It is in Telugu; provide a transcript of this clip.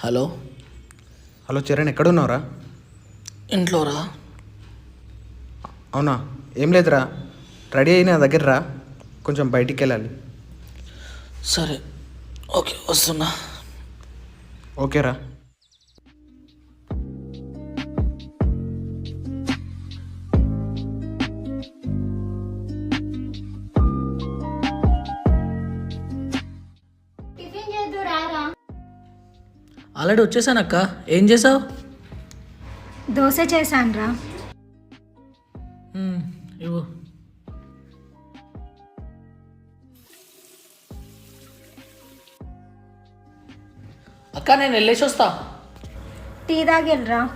హలో హలో చరణ్, ఎక్కడున్నావురా? ఇంట్లోరా? అవునా, ఏం లేదురా. రెడీ అయిన దగ్గర రా, కొంచెం బయటికి వెళ్ళాలి. సరే, ఓకే, వస్తున్నా. ఓకేరా. టిఫిన్ చేద్దు రారా. ఆల్రెడీ వచ్చేసానక్క. ఏం చేసావు? దోశ చేశానురా. ఇవ్వు. అక్క, నేను వెళ్ళేసి వస్తా. టీ తాగి వెళ్ళరా.